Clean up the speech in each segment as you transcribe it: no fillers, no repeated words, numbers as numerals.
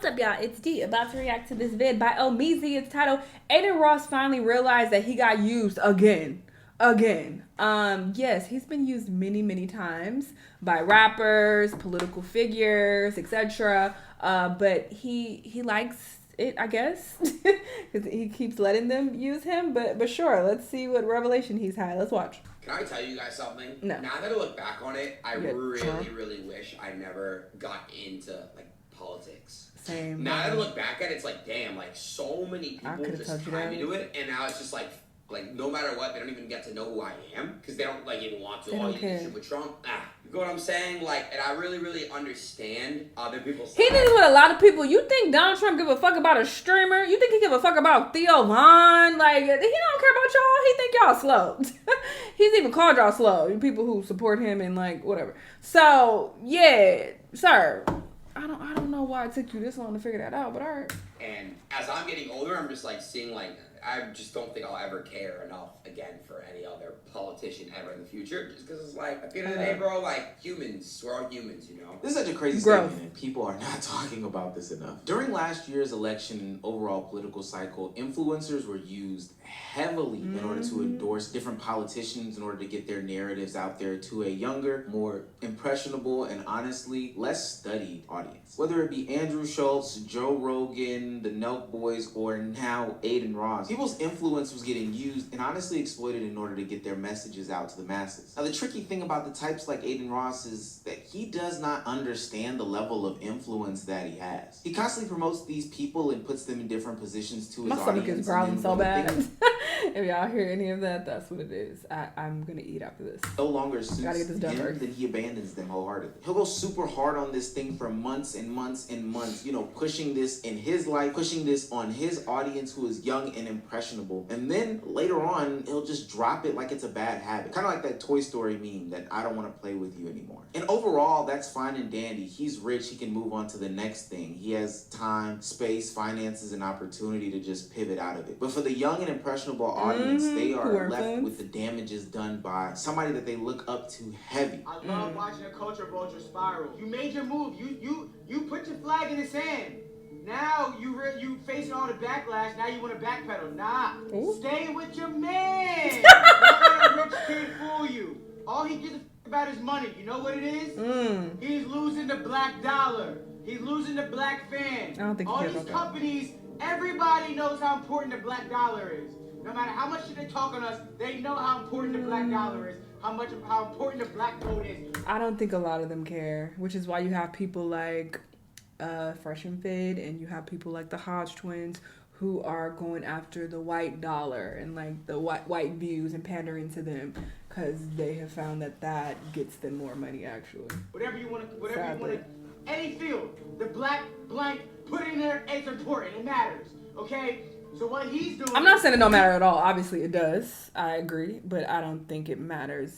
What's up, y'all? It's D, about to react to this vid by Omizi. It's titled, Adin Ross finally realized that he got used again. Yes, he's been used many times by rappers, political figures, etc. But he likes it, I guess, because he keeps letting them use him. But sure, let's see what revelation he's had. Let's watch. Can I tell you guys something? No. Now that I look back on it, I really wish I never got into politics. Same. Now that I look back at it, it's like, damn, like so many people just time into it, and now it's just like no matter what, they don't even get to know who I am because they don't even want to. They don't care. Shit with Trump. You know what I'm saying? And I really understand other people's. He thinks with a lot of people. You think Donald Trump give a fuck about a streamer? You think he give a fuck about Theo Vaughn? He don't care about y'all. He think y'all slow. He's even called y'all slow. People who support him and whatever. So yeah, sir. I don't know why it took you this long to figure that out, but all right. And as I'm getting older, I'm just seeing I just don't think I'll ever care enough again for any other politician ever in the future. Just because it's at the end of the day, bro, humans, we're all humans, you know? This is such a crazy statement, and people are not talking about this enough. During last year's election and overall political cycle, influencers were used heavily in order to endorse different politicians in order to get their narratives out there to a younger, more impressionable, and honestly, less studied audience. Whether it be Andrew Schultz, Joe Rogan, the Nelk Boys, or now Adin Ross, people's influence was getting used and honestly exploited in order to get their messages out to the masses. Now, the tricky thing about the types like Adin Ross is that he does not understand the level of influence that he has. He constantly promotes these people and puts them in different positions to his audience. My stomach is growling so bad. If y'all hear any of that, that's what it is. I'm gonna eat after this. No longer suits Gotta get this done him, first. then he abandons them wholeheartedly. He'll go super hard on this thing for months and months and months, pushing this in his life, pushing this on his audience who is young and impressionable. And then later on, he'll just drop it like it's a bad habit. Kind of like that Toy Story meme that I don't want to play with you anymore. And overall, that's fine and dandy. He's rich, he can move on to the next thing. He has time, space, finances, and opportunity to just pivot out of it. But for the young and impressionable audience, they are left with the damages done by somebody that they look up to heavy. I love watching a culture vulture spiral. You made your move. You put your flag in the sand. Now you facing all the backlash. Now you want to backpedal. Nah, stay with your man. Don't let a rich kid fool you. All he gives a about is money. You know what it is? He's losing the black dollar. He's losing the black fan. I don't think all these companies, everybody knows how important the black dollar is. No matter how much shit they talk on us, they know how important the black dollar is. How important the black vote is. I don't think a lot of them care, which is why you have people like Fresh and Fit, and you have people like the Hodge twins who are going after the white dollar and the white views and pandering to them because they have found that gets them more money actually. Whatever you want to, any field, the black blank, put it in there. It's important. It matters. Okay. So what he's doing... I'm not saying it don't matter at all. Obviously it does. I agree. But I don't think it matters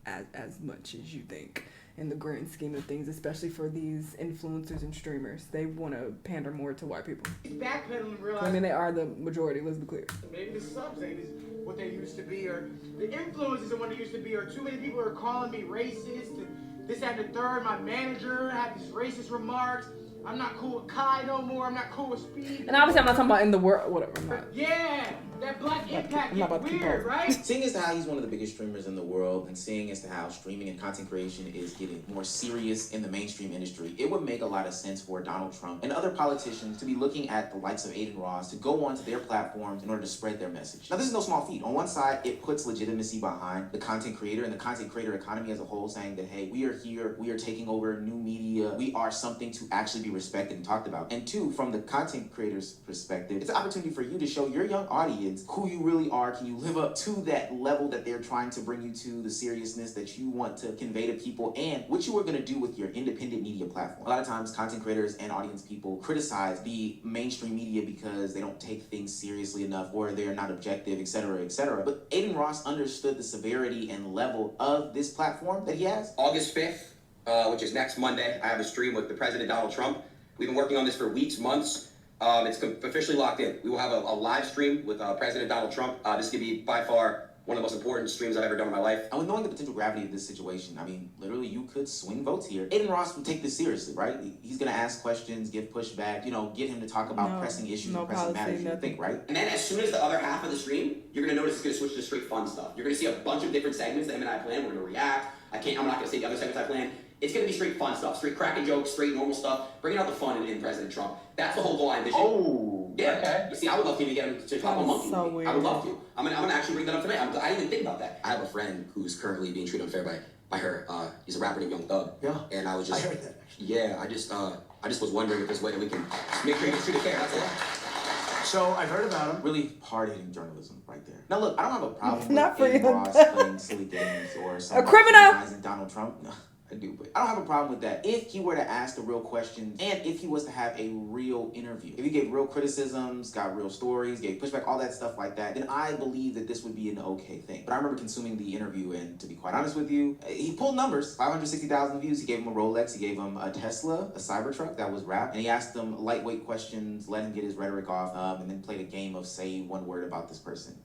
as much as you think in the grand scheme of things, especially for these influencers and streamers. They want to pander more to white people. He's backpedaling and realizing... they are the majority, let's be clear. Maybe the subs ain't what they used to be, or the influencers are what they used to be, or too many people are calling me racist, and this, that, and the third. My manager had these racist remarks. I'm not cool with Kai no more. I'm not cool with Speed. And obviously I'm not talking about in the world, whatever. I'm not. Yeah, that black impact is weird, right? Seeing as to how he's one of the biggest streamers in the world, and seeing as to how streaming and content creation is getting more serious in the mainstream industry, it would make a lot of sense for Donald Trump and other politicians to be looking at the likes of Adin Ross to go onto their platforms in order to spread their message. Now, this is no small feat. On one side, it puts legitimacy behind the content creator and the content creator economy as a whole, saying that, hey, we are here, we are taking over new media, we are something to actually be respected and talked about. And two, from the content creator's perspective, it's an opportunity for you to show your young audience who you really are. Can you live up to that level that they're trying to bring you to, the seriousness that you want to convey to people, and what you are going to do with your independent media platform. A lot of times, content creators and audience people criticize the mainstream media because they don't take things seriously enough, or they're not objective, etc., etc. But Adin Ross understood the severity and level of this platform that he has. August 5th, which is next Monday, I have a stream with the President Donald Trump. We've been working on this for weeks, months. It's officially locked in. We will have a live stream with President Donald Trump. This is going to be by far one of the most important streams I've ever done in my life. And with knowing the potential gravity of this situation, I mean, literally, you could swing votes here. Adin Ross would take this seriously, right? He's going to ask questions, give pushback, get him to talk about pressing issues and pressing matters, you think, right? And then as soon as the other half of the stream, you're going to notice it's going to switch to straight fun stuff. You're going to see a bunch of different segments that him and I planned. We're going to react. I'm not going to say the other segments I planned. It's going to be straight fun stuff, straight cracking jokes, straight normal stuff, bringing out the fun in President Trump. That's the whole goal I envision. Oh, yeah. Okay. You see, I would love to even get him to talk on monkey. So Week. weird. I would love to. I'm gonna actually bring that up tonight. I didn't even think about that. I have a friend who's currently being treated unfair by her. He's a rapper named Young Thug. Yeah. And I was just. I heard that. Actually. Yeah. I just was wondering if there's a way that we can make sure he gets treated fair. That's all. So I've heard about him. Really hard-hitting journalism right there. Now look, I don't have a problem Not with for Adin you. Ross playing silly games or something. criminal. Donald Trump. No, I do, but I don't have a problem with that. If he were to ask the real questions and if he was to have a real interview, if he gave real criticisms, got real stories, gave pushback, all that stuff like that, then I believe that this would be an okay thing. But I remember consuming the interview, and to be quite honest with you, he pulled numbers. 560,000 views. He gave him a Rolex. He gave him a Tesla, a Cybertruck that was wrapped, and he asked him lightweight questions, let him get his rhetoric off, and then played a game of say one word about this person.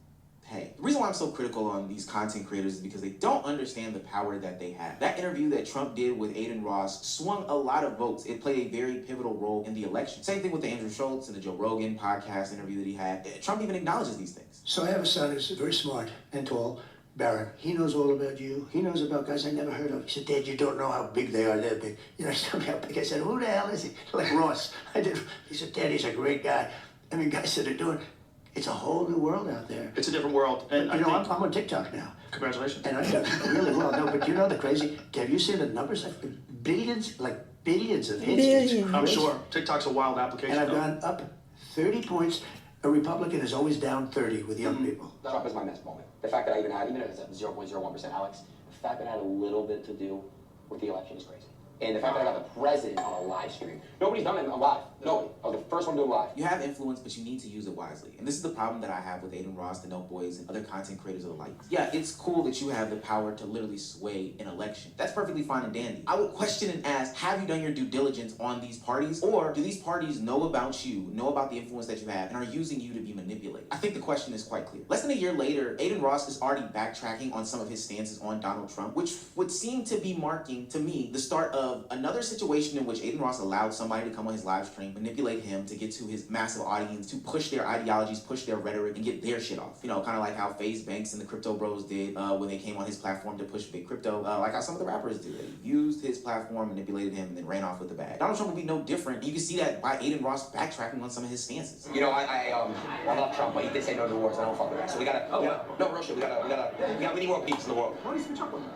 Hey, the reason why I'm so critical on these content creators is because they don't understand the power that they have. That interview that Trump did with Adin Ross swung a lot of votes. It played a very pivotal role in the election. Same thing with the Andrew Schultz and the Joe Rogan podcast interview that he had. Trump even acknowledges these things. So I have a son who's very smart and tall, Barron. He knows all about you. He knows about guys I never heard of. He said, Dad, you don't know how big they are. They're big. He told me how big. I said, who the hell is he? Like Ross. I did. He said, Dad, he's a great guy. I mean, guys that are doing. It's a whole new world out there. It's a different world. And I'm on TikTok now. Congratulations. And I got really well. No, but the crazy. Have you seen the numbers? Billions of hits. Billions. I'm sure. TikTok's a wild application. And I've gone up 30 points. A Republican is always down 30 with young people. Trump is my best moment. The fact that I even if it's at 0.01%, Alex, the fact that I had a little bit to do with the election is crazy. And the fact that I got the president on a live stream. Nobody's done it live. Nobody. I was the first one to do it live. You have influence, but you need to use it wisely. And this is the problem that I have with Adin Ross, the Note Boys, and other content creators of the like. Yeah, it's cool that you have the power to literally sway an election. That's perfectly fine and dandy. I would question and ask, have you done your due diligence on these parties? Or do these parties know about you, know about the influence that you have, and are using you to be manipulated? I think the question is quite clear. Less than a year later, Adin Ross is already backtracking on some of his stances on Donald Trump, which would seem to be marking, to me, the start of another situation in which Adin Ross allowed somebody to come on his live stream, manipulate him to get to his massive audience, to push their ideologies, push their rhetoric, and get their shit off. Kind of like how FaZe Banks and the Crypto Bros did when they came on his platform to push big crypto, like how some of the rappers do. They used his platform, manipulated him, and then ran off with the bag. Donald Trump will be no different. You can see that by Adin Ross backtracking on some of his stances. I love Trump, but he did say no to the wars. I don't fuck with that. So we gotta. No, real shit. We got many world peace in the world. Why don't you switch up on that?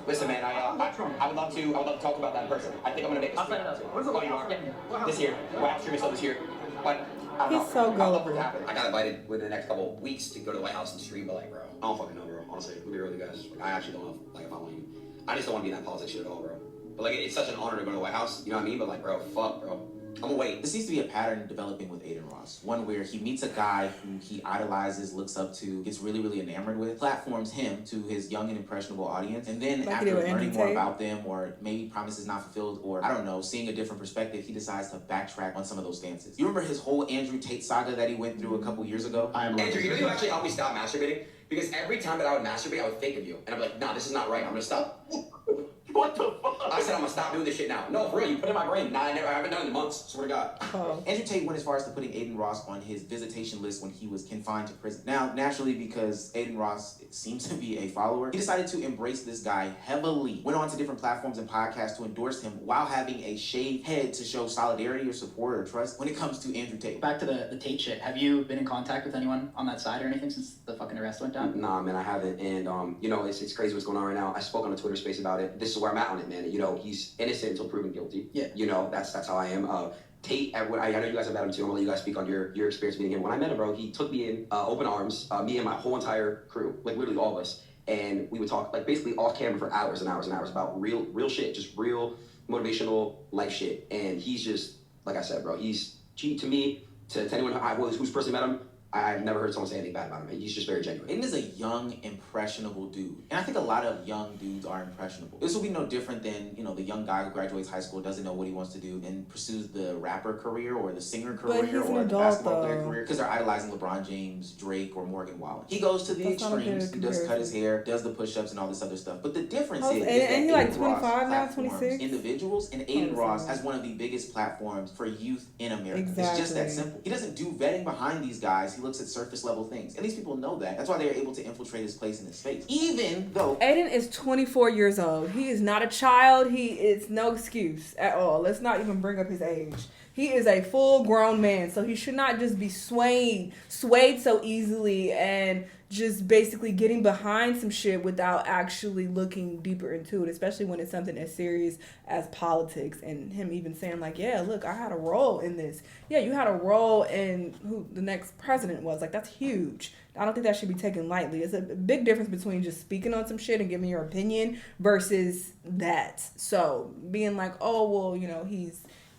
Listen, man, I would love to talk about that in person. I think I'm gonna make a stream. Oh, you are? This year. We're out streaming stuff this year. But I don't know. He's so gullible. I got invited within the next couple of weeks to go to the White House and stream, but bro, I don't fucking know, bro. Honestly, we'll be real with you guys. I actually don't know, if I want you. I just don't want to be in that politics shit at all, bro. But it's such an honor to go to the White House. You know what I mean? But bro, fuck, bro. I'm gonna wait. This seems to be a pattern developing with Adin Ross. One where he meets a guy who he idolizes, looks up to, gets really, really enamored with, platforms him to his young and impressionable audience, and then after learning more about them, or maybe promises not fulfilled, or I don't know, seeing a different perspective, he decides to backtrack on some of those stances. You remember his whole Andrew Tate saga that he went through a couple years ago? Andrew, you actually helped me stop masturbating? Because every time that I would masturbate, I would think of you. And I'd be like, nah, this is not right. I'm gonna stop. What the fuck? I said I'm gonna stop doing this shit now. No, for real, you put it in my brain. Nah, I haven't done it in months. Swear to God. Oh. Andrew Tate went as far as to putting Adin Ross on his visitation list when he was confined to prison. Now, naturally, because Adin Ross seems to be a follower, he decided to embrace this guy heavily. Went on to different platforms and podcasts to endorse him while having a shaved head to show solidarity or support or trust when it comes to Andrew Tate. Back to the Tate shit. Have you been in contact with anyone on that side or anything since the fucking arrest went down? Nah, man, I haven't. And, it's crazy what's going on right now. I spoke on a Twitter space about it. This is where I'm at on it, man. He's innocent until proven guilty. Yeah. That's how I am. Tate, I know you guys have met him too. I'm gonna let you guys speak on your experience meeting him. When I met him, bro, he took me in open arms, me and my whole entire crew, literally all of us. And we would talk, basically off camera for hours and hours and hours about real shit, just real motivational life shit. And he's just, like I said, bro, to me, to anyone who's personally met him, I've never heard someone say anything bad about him. He's just very genuine. Aiden is a young, impressionable dude. And I think a lot of young dudes are impressionable. This will be no different than, the young guy who graduates high school, doesn't know what he wants to do, and pursues the rapper career or the singer career or the basketball player career because they're idolizing LeBron James, Drake, or Morgan Wallen. He goes to the extremes. He does cut his hair, does the push-ups, and all this other stuff. But the difference is that he like Aiden 25 Ross now, platforms 26? individuals, and Aiden Ross has one of the biggest platforms for youth in America. Exactly. It's just that simple. He doesn't do vetting behind these guys. He looks at surface level things. And these people know that. That's why they're able to infiltrate his place in his space. Even though Aiden is 24 years old. He is not a child. It's no excuse at all. Let's not even bring up his age. He is a full grown man. So he should not just be swayed so easily and just basically getting behind some shit without actually looking deeper into it, especially when it's something as serious as politics. And him even saying like, yeah, look, I had a role in this. Yeah, you had a role in who the next president was. Like, that's huge. I don't think that should be taken lightly. It's a big difference between just speaking on some shit and giving your opinion versus that. So being like, oh, well,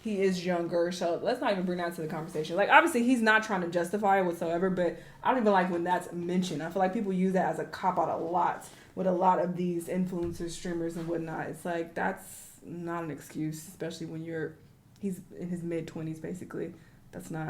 he is younger, so let's not even bring that to the conversation. Like, obviously, he's not trying to justify it whatsoever, but I don't even like when that's mentioned. I feel like people use that as a cop-out a lot with a lot of these influencers, streamers, and whatnot. It's like, that's not an excuse, especially when he's in his mid-20s, basically.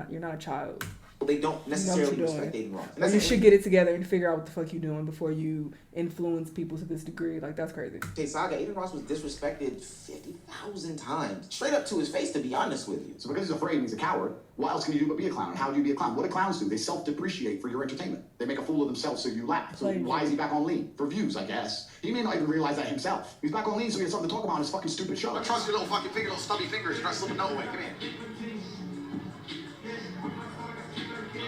You're not a child. they don't necessarily respect Adin Ross. Or you should get it together and figure out what the fuck you're doing before you influence people to this degree. Like, that's crazy. Saga, Adin Ross was disrespected 50,000 times. Straight up to his face, to be honest with you. So because he's afraid and he's a coward, what else can you do but be a clown? How do you be a clown? What do clowns do? They self-depreciate for your entertainment. They make a fool of themselves so you laugh. So why is he back on lean? For views, I guess. He may not even realize that himself. He's back on lean so he has something to talk about on his fucking stupid show. Don't trust your little fucking finger, little stubby fingers. You're not slipping no way. Come here.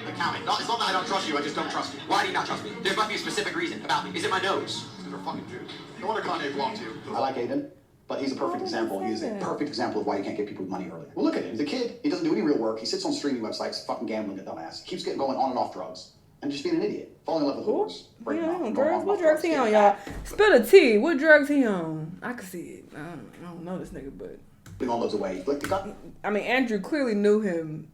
Accounting. No, it's not that I don't trust you, I just don't trust you. Why do you not trust me? There must be a specific reason about me. Is it my nose? You're a fucking Jew. No wonder Kanye belongs to you. I like Adin, but he's a perfect example. He's a perfect example of why you can't get people money early. Well, look at him. He's a kid. He doesn't do any real work. He sits on streaming websites, fucking gambling, a dumbass. He keeps getting going on and off drugs. And just being an idiot. Falling in love with whores. Drugs? What drugs he on, y'all? Spill the tea. What drugs he on? I can see it. I don't know this nigga, but... Putting all those away. I mean, Andrew clearly knew him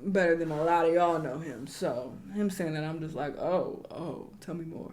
better than a lot of y'all know him. So, him saying that, I'm just like, oh, tell me more.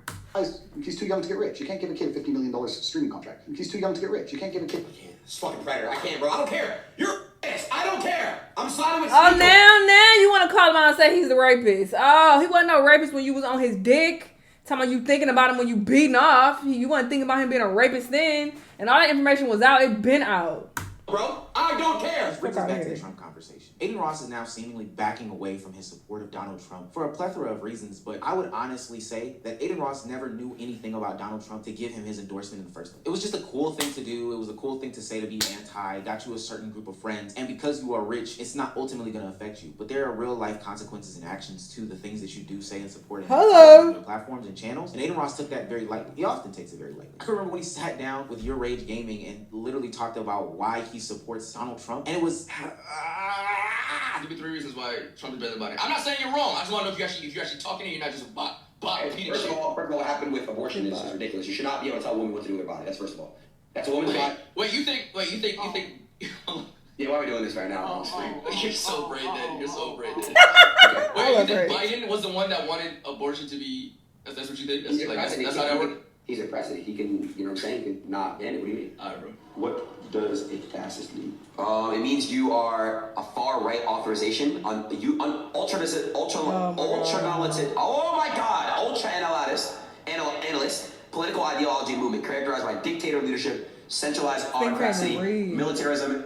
He's too young to get rich. You can't give a kid a $50 million streaming contract. He's too young to get rich. You can't give a kid... This fucking predator. I can't, bro. I don't care. You're ass. I don't care. I'm siding with Oh, now you want to call him out and say he's the rapist. Oh, he wasn't no rapist when you was on his dick. Talking about you thinking about him when you beating off. You wasn't thinking about him being a rapist then. And all that information was out. It been out. Bro, I don't care. Brings us back to the Trump conversation. Adin Ross is now seemingly backing away from his support of Donald Trump for a plethora of reasons, but I would honestly say that Adin Ross never knew anything about Donald Trump to give him his endorsement in the first place. It was just a cool thing to do. It was a cool thing to say to be anti, got you a certain group of friends, and because you are rich, it's not ultimately going to affect you. But there are real life consequences and actions to the things that you do say and support on your platforms and channels, and Adin Ross took that very lightly. He often takes it very lightly. I can remember when he sat down with Your Rage Gaming and literally talked about why he supports Donald Trump, and it was... Give me 3 reasons why Trump is better than Biden. I'm not saying you're wrong. I just want to know if you're actually talking and you're not just a bot repeating First shit. of all, what happened with abortion is ridiculous. You should not be able to tell a woman what to do with her body. That's first of all. That's a woman's body. You think? Yeah, why are we doing this right now on the stream? You're so brain dead. You're so brain dead. Okay. Wait, you think Biden was the one that wanted abortion to be? That's what you think? That's how that worked? He's a president. He can, you know what I'm saying? He can not end it. What do you mean? Alright, bro. What does a fascist mean? It means you are a far right authorization ultra analyst, political ideology movement characterized by dictator leadership, centralized autocracy, militarism,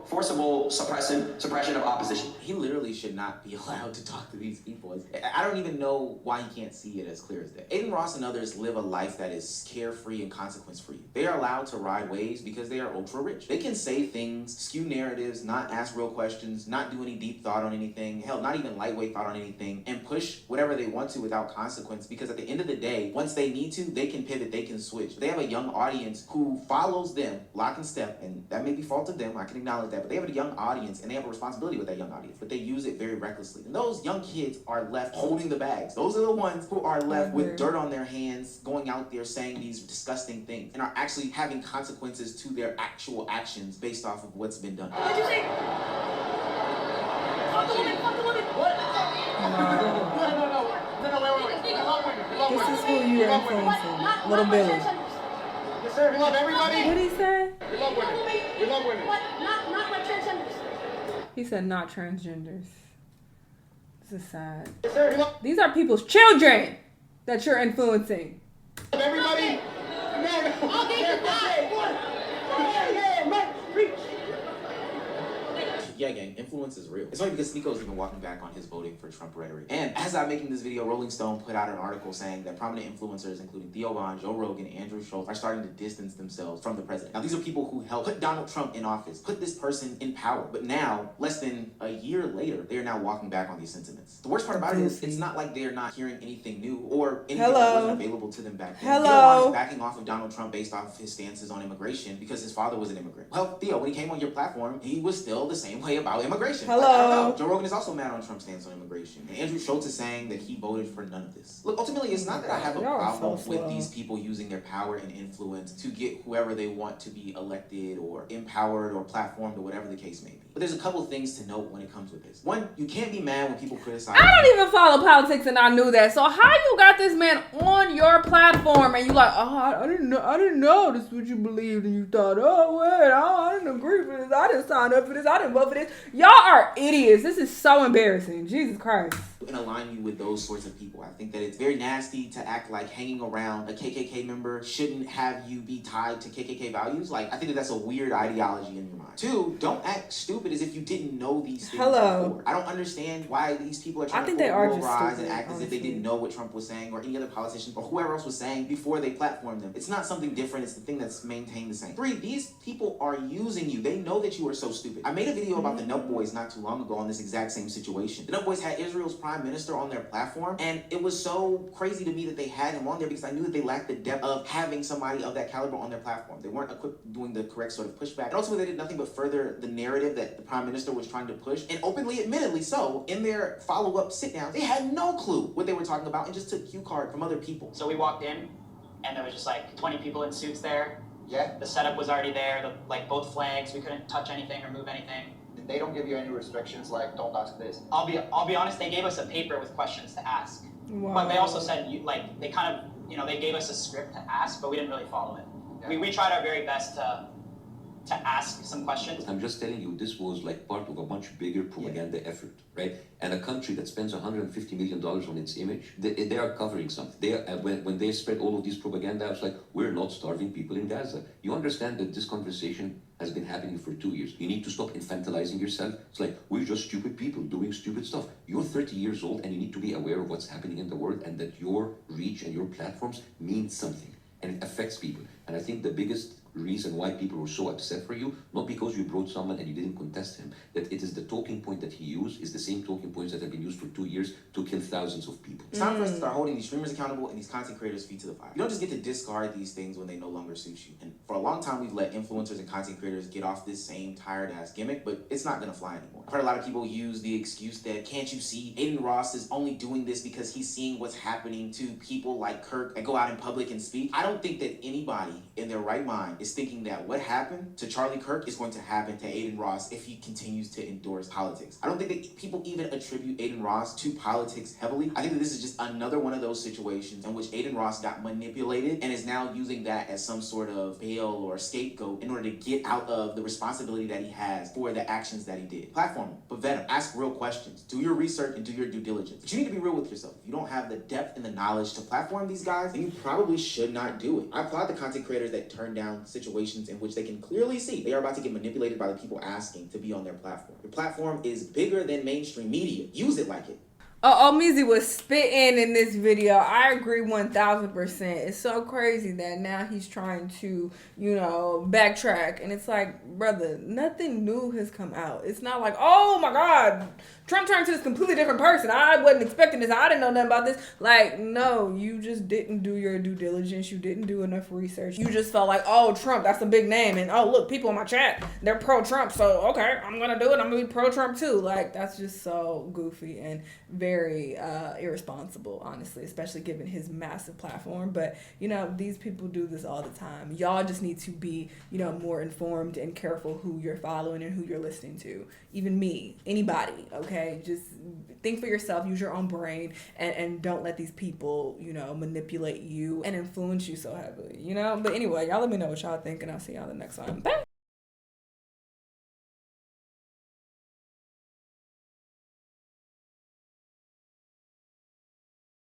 forcible suppression of opposition. He literally should not be allowed to talk to these people. I don't even know why he can't see it as clear as that. Adin Ross and others live a life that is carefree and consequence-free. They are allowed to ride waves because they are ultra-rich. They can say things, skew narratives, not ask real questions, not do any deep thought on anything, hell, not even lightweight thought on anything, and push whatever they want to without consequence, because at the end of the day, once they need to, they can pivot, they can switch. They have a young audience who follows them lock and step, and that may be fault of them, I can acknowledge that, but they have a young audience, and they have a responsibility with that young audience, but they use it very recklessly. And those young kids are left holding the bags. Those are the ones who are left with dirt on their hands, going out there saying these disgusting things, and are actually having consequences to their actual actions based off of what's been done. What did you say? Fuck the woman, fuck the woman. What? This is who you're influencing. Little Billy. Yes, sir. We love everybody. What did he say? We love women. We love women. Not what transgenders. He said not transgenders. This is sad. Yes, sir. We love These are people's children that you're influencing. everybody. No. I'll get you back. Yeah, right. Preach. Yeah, gang, influence is real. It's only because Sneako's even walking back on his voting for Trump rhetoric. And as I'm making this video, Rolling Stone put out an article saying that prominent influencers, including Theo Von, Joe Rogan, Andrew Schultz, are starting to distance themselves from the president. Now, these are people who helped put Donald Trump in office, put this person in power. But now, less than a year later, they are now walking back on these sentiments. The worst part about it is it's not like they're not hearing anything new or anything that wasn't available to them back then. Theo Von is backing off of Donald Trump based off of his stances on immigration because his father was an immigrant. Well, Theo, when he came on your platform, he was still the same way about immigration. Like, I don't know. Joe Rogan is also mad on Trump's stance on immigration. And Andrew Schultz is saying that he voted for none of this. Look, ultimately, it's not that I have a problem with these people using their power and influence to get whoever they want to be elected or empowered or platformed or whatever the case may be. But there's a couple of things to note when it comes with this. One, you can't be mad when people criticize. I don't even follow politics and I knew that. So how you got this man on your platform and you like, oh, I didn't know this is what you believed and you thought, oh, wait, I didn't agree for this. I didn't sign up for this. I didn't vote for this. Y'all are idiots. This is so embarrassing. Jesus Christ. And align you with those sorts of people. I think that it's very nasty to act like hanging around a KKK member shouldn't have you be tied to KKK values. Like, I think that that's a weird ideology in your mind. Two, don't act stupid as if you didn't know these things before. I don't understand why these people are trying to polarize and act as if they didn't know what Trump was saying or any other politician or whoever else was saying before they platformed them. It's not something different. It's the thing that's maintained the same. Three, these people are using you. They know that you are so stupid. I made a video about the Nut Boys not too long ago on this exact same situation. The Nut Boys had Israel's prime minister on their platform, and it was so crazy to me that they had him on there because I knew that they lacked the depth of having somebody of that caliber on their platform. They weren't equipped doing the correct sort of pushback. And ultimately, they did nothing but further the narrative that the prime minister was trying to push, and openly, admittedly so, in their follow-up sit-down, they had no clue what they were talking about and just took cue card from other people. So we walked in, and there was just like 20 people in suits there. Yeah. The setup was already there, like both flags, we couldn't touch anything or move anything. They don't give you any restrictions like don't ask this. I'll be honest, they gave us a paper with questions to ask. Wow. But they also said, they kind of, they gave us a script to ask, but we didn't really follow it. Yeah. We tried our very best to ask some questions. I'm just telling you, this was like part of a much bigger propaganda effort, right? And a country that spends $150 million on its image, they are covering something. They are, when they spread all of these propaganda, I was like, we're not starving people in Gaza. You understand that this conversation has been happening for 2 years. You need to stop infantilizing yourself. It's like, we're just stupid people doing stupid stuff. You're 30 years old and you need to be aware of what's happening in the world and that your reach and your platforms mean something and it affects people. And I think the biggest reason why people were so upset for you, not because you brought someone and you didn't contest him, that it is the talking point that he used is the same talking points that have been used for 2 years to kill thousands of people. It's time for us to start holding these streamers accountable and these content creators' feet to the fire. You don't just get to discard these things when they no longer suit you. And for a long time, we've let influencers and content creators get off this same tired-ass gimmick, but it's not gonna fly anymore. I've heard a lot of people use the excuse that, can't you see, Adin Ross is only doing this because he's seeing what's happening to people like Kirk that go out in public and speak. I don't think that anybody in their right mind is thinking that what happened to Charlie Kirk is going to happen to Adin Ross if he continues to endorse politics. I don't think that people even attribute Adin Ross to politics heavily. I think that this is just another one of those situations in which Adin Ross got manipulated and is now using that as some sort of bail or scapegoat in order to get out of the responsibility that he has for the actions that he did. Platform him, but vet him, ask real questions, do your research and do your due diligence. But you need to be real with yourself. If you don't have the depth and the knowledge to platform these guys, then you probably should not do it. I applaud the content creators that turn down situations in which they can clearly see they are about to get manipulated by the people asking to be on their platform. Your platform is bigger than mainstream media. Use it like it. Meezy was spitting in this video. I agree 1000%. It's so crazy that now he's trying to, backtrack. And it's like, brother, nothing new has come out. It's not like, oh my God, Trump turned to this completely different person. I wasn't expecting this. I didn't know nothing about this. Like, no, you just didn't do your due diligence. You didn't do enough research. You just felt like, oh, Trump, that's a big name. And oh, look, people in my chat, they're pro-Trump. So, okay, I'm going to do it. I'm going to be pro-Trump too. Like, that's just so goofy and very irresponsible, honestly, especially given his massive platform. But, these people do this all the time. Y'all just need to be, more informed and careful who you're following and who you're listening to. Even me, anybody, okay? okay, just think for yourself, use your own brain, and don't let these people, you know, manipulate you and influence you so heavily, you know? But anyway, y'all let me know what y'all think, and I'll see y'all the next time. Bye!